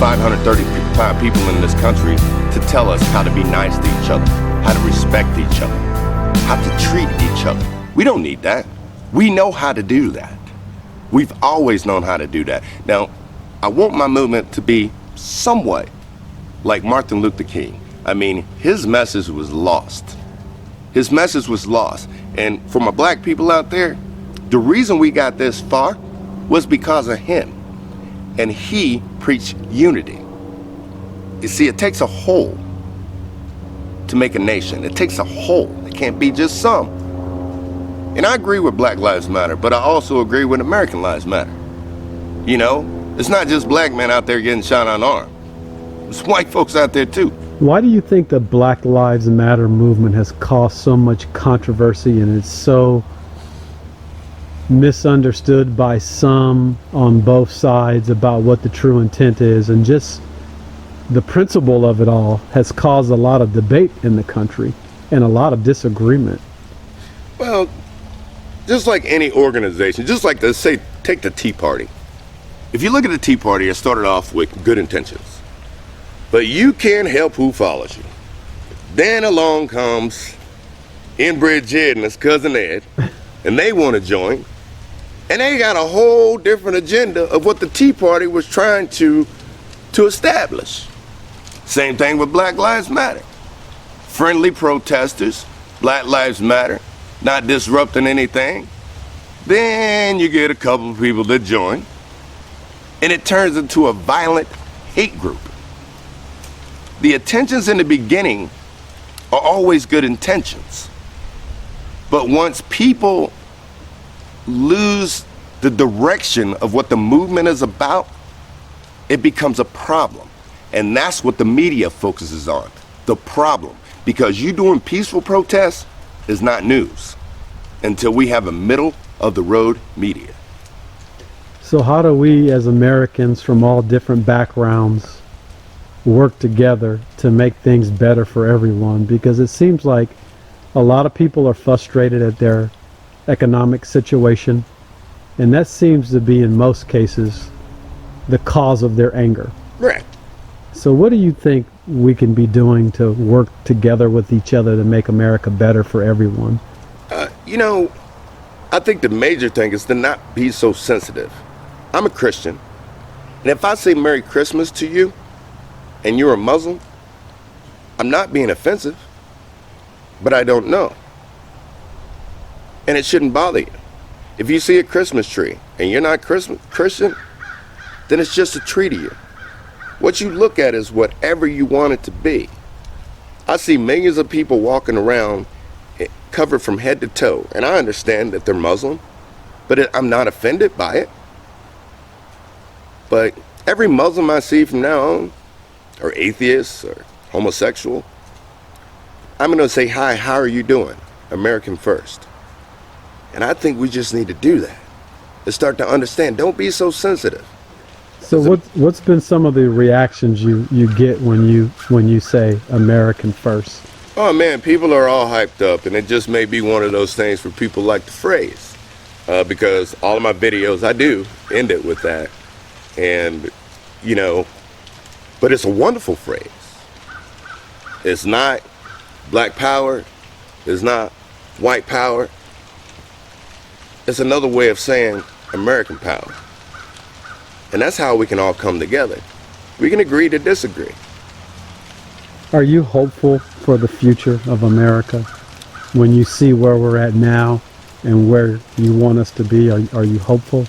535 people in this country to tell us how to be nice to each other, how to respect each other, how to treat each other. We don't need that. We know how to do that. We've always known how to do that. Now, I want my movement to be somewhat like Martin Luther King. I mean, his message was lost. His message was lost. And for my black people out there, the reason we got this far was because of him. And he preached unity. You see, it takes a whole to make a nation. It takes a whole. It can't be just some. And I agree with Black Lives Matter, but I also agree with American Lives Matter. You know, it's not just black men out there getting shot unarmed. There's white folks out there too. Why do you think the Black Lives Matter movement has caused so much controversy and it's so misunderstood by some on both sides about what the true intent is, and just the principle of it all has caused a lot of debate in the country and a lot of disagreement? Well, just like any organization, just like, let's say, take the Tea Party. If you look at the Tea Party, it started off with good intentions. But you can't help who follows you. Then along comes Inbred Jed and his cousin Ed, and they want to join. And they got a whole different agenda of what the Tea Party was trying to establish. Same thing with Black Lives Matter. Friendly protesters, Black Lives Matter, not disrupting anything. Then you get a couple of people that join, and it turns into a violent hate group. The intentions in the beginning are always good intentions. But once people lose the direction of what the movement is about, it becomes a problem. And that's what the media focuses on, the problem. Because you doing peaceful protests is not news until we have a middle of the road media. So how do we as Americans from all different backgrounds work together to make things better for everyone? Because it seems like a lot of people are frustrated at their economic situation, and that seems to be in most cases the cause of their anger. Right. So what do you think we can be doing to work together with each other to make America better for everyone? You know, I think the major thing is to not be so sensitive. I'm a Christian, and if I say Merry Christmas to you and you're a Muslim, I'm not being offensive, but I don't know. And it shouldn't bother you. If you see a Christmas tree and you're not Christian, then it's just a tree to you. What you look at is whatever you want it to be. I see millions of people walking around covered from head to toe, and I understand that they're Muslim, but I'm not offended by it. But every Muslim I see from now on, or atheist, or homosexual, I'm gonna say, hi, how are you doing? American first. And I think we just need to do that. To start to understand, don't be so sensitive. So what's been some of the reactions you get when you say American first? Oh man, people are all hyped up, and it just may be one of those things where people like the phrase. Because all of my videos, I do end it with that. And, you know, but it's a wonderful phrase. It's not black power. It's not white power. It's another way of saying American power. And that's how we can all come together. We can agree to disagree. Are you hopeful for the future of America when you see where we're at now and where you want us to be? Are you hopeful?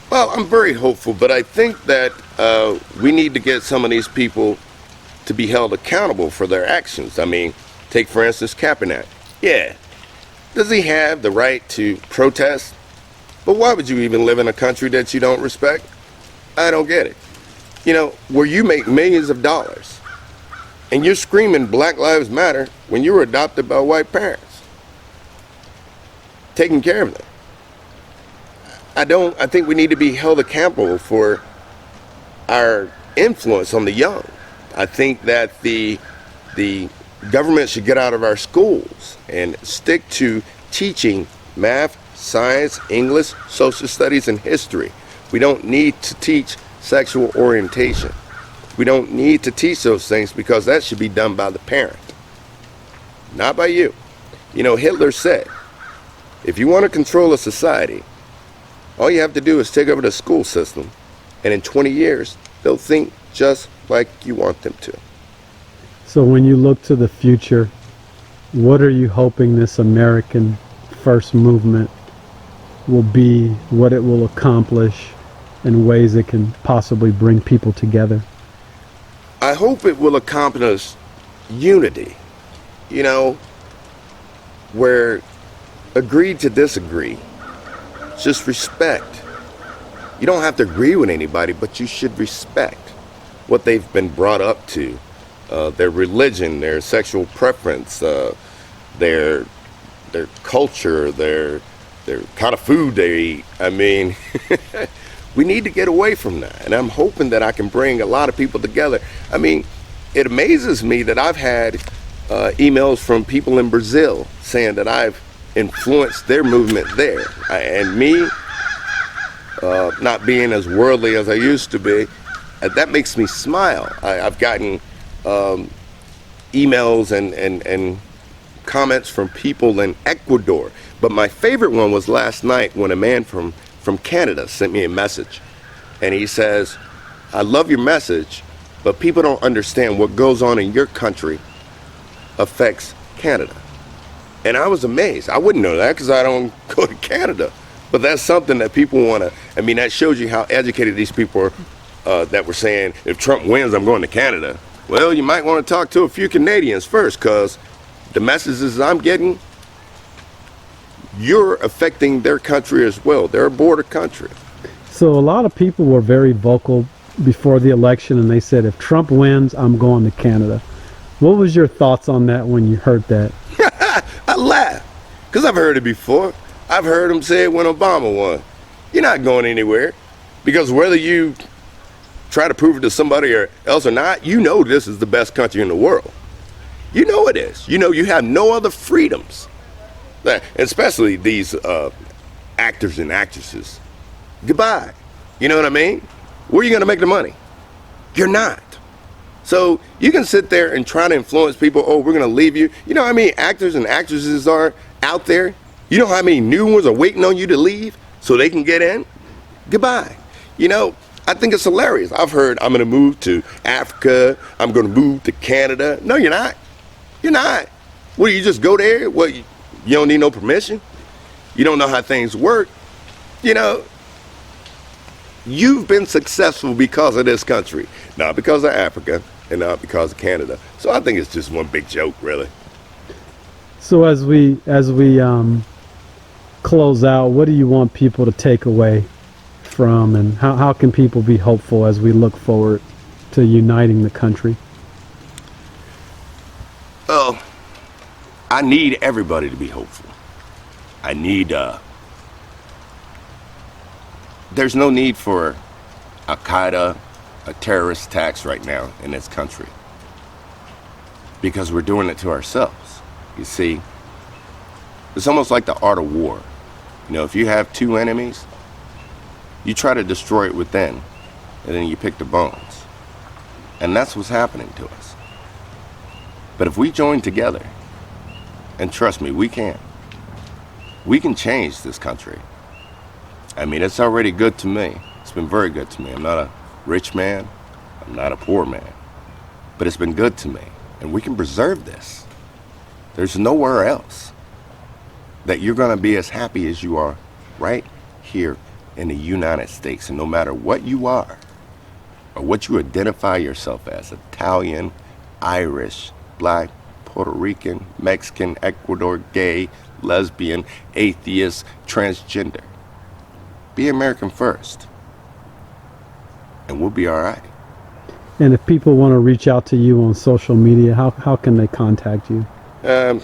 Well, I'm very hopeful, but I think that we need to get some of these people to be held accountable for their actions. I mean, take for instance Kaepernick. Yeah, does he have the right to protest? But why would you even live in a country that you don't respect? I don't get it. You know, where you make millions of dollars and you're screaming Black Lives Matter when you were adopted by white parents, taking care of them. I think we need to be held accountable for our influence on the young. I think that the government should get out of our schools and stick to teaching math, science, English, social studies, and history. We don't need to teach sexual orientation. We don't need to teach those things because that should be done by the parent, not by you. You know, Hitler said, if you want to control a society, all you have to do is take over the school system, and in 20 years, they'll think just like you want them to. So when you look to the future, what are you hoping this American First movement will be, what it will accomplish, and ways it can possibly bring people together? I hope it will accomplish unity, you know, where agree to disagree, just respect. You don't have to agree with anybody, but you should respect what they've been brought up to, their religion, their sexual preference, their culture, their kind of food they eat. I mean, we need to get away from that. And I'm hoping that I can bring a lot of people together. I mean, it amazes me that I've had emails from people in Brazil saying that I've influenced their movement there. And me, not being as worldly as I used to be, that makes me smile. I've gotten emails and comments from people in Ecuador. But my favorite one was last night when a man from Canada sent me a message. And he says, I love your message, but people don't understand what goes on in your country affects Canada. And I was amazed. I wouldn't know that because I don't go to Canada. But that's something that people want to, I mean, that shows you how educated these people are that were saying, if Trump wins, I'm going to Canada. Well, you might want to talk to a few Canadians first, because the messages I'm getting, you're affecting their country as well. They're a border country. So a lot of people were very vocal before the election, and they said, if Trump wins, I'm going to Canada. What was your thoughts on that when you heard that? I laugh, because I've heard it before. I've heard him say it when Obama won. You're not going anywhere, because whether you try to prove it to somebody else or not, you know this is the best country in the world. You know it is. You know you have no other freedoms. Especially these actors and actresses. Goodbye. You know what I mean? Where are you going to make the money? You're not. So you can sit there and try to influence people. Oh, we're going to leave you. You know how many actors and actresses are out there? You know how many new ones are waiting on you to leave so they can get in? Goodbye. You know, I think it's hilarious. I've heard I'm going to move to Africa. I'm going to move to Canada. No, you're not. You're not. What, do you just go there? What, you don't need no permission? You don't know how things work? You know, you've been successful because of this country, not because of Africa and not because of Canada. So I think it's just one big joke, really. So as we close out, what do you want people to take away from, and how can people be hopeful as we look forward to uniting the country? Well, I need everybody to be hopeful. I need, there's no need for Al-Qaeda, a terrorist attacks right now in this country, because we're doing it to ourselves. You see, it's almost like the art of war. You know, if you have two enemies, you try to destroy it within, and then you pick the bones. And that's what's happening to us. But if we join together, and trust me, we can change this country. I mean, it's already good to me. It's been very good to me. I'm not a rich man. I'm not a poor man. But it's been good to me. And we can preserve this. There's nowhere else that you're going to be as happy as you are right here in the United States. And no matter what you are, or what you identify yourself as, Italian, Irish, Black, Puerto Rican, Mexican, Ecuador, gay, lesbian, atheist, transgender, be American first, and we'll be all right. And if people want to reach out to you on social media, how can they contact you? Well,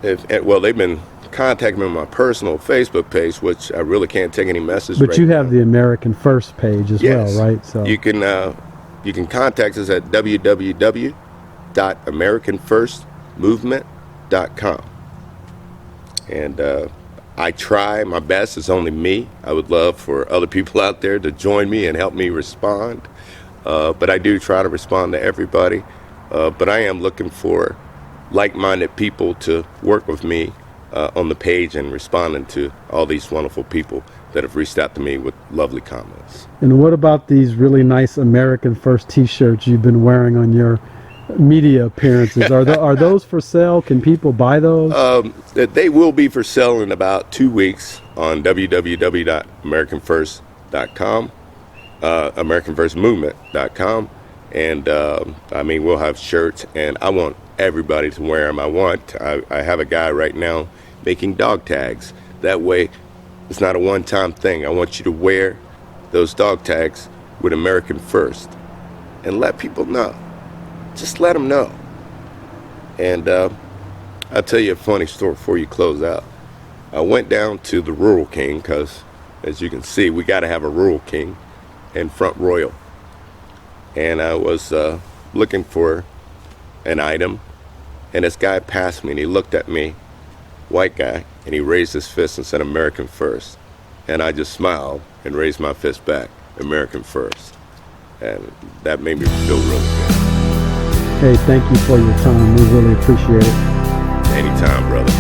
they've been contacting me on my personal Facebook page, which I really can't take any messages. But you have the American First page as well, right? So you can contact us at www.americanfirstmovement.com. And I try my best. It's only me. I would love for other people out there to join me and help me respond. but I do try to respond to everybody. But I am looking for like-minded people to work with me on the page and responding to all these wonderful people that have reached out to me with lovely comments. And what about these really nice American First T-shirts you've been wearing on your media appearances? Are those for sale? Can people buy those? They will be for sale in about 2 weeks on www.americanfirst.com, americanfirstmovement.com, and I mean, we'll have shirts, and I want everybody to wear them. I have a guy right now making dog tags. That way, it's not a one-time thing. I want you to wear those dog tags with American First and let people know. Just let them know. And I'll tell you a funny story before you close out. I went down to the Rural King because, as you can see, we got to have a Rural King in Front Royal. And I was looking for an item, and this guy passed me, and he looked at me, white guy, and he raised his fist and said, American First. And I just smiled and raised my fist back, American First. And that made me feel really good. Hey, thank you for your time. We really appreciate it. Anytime, brother.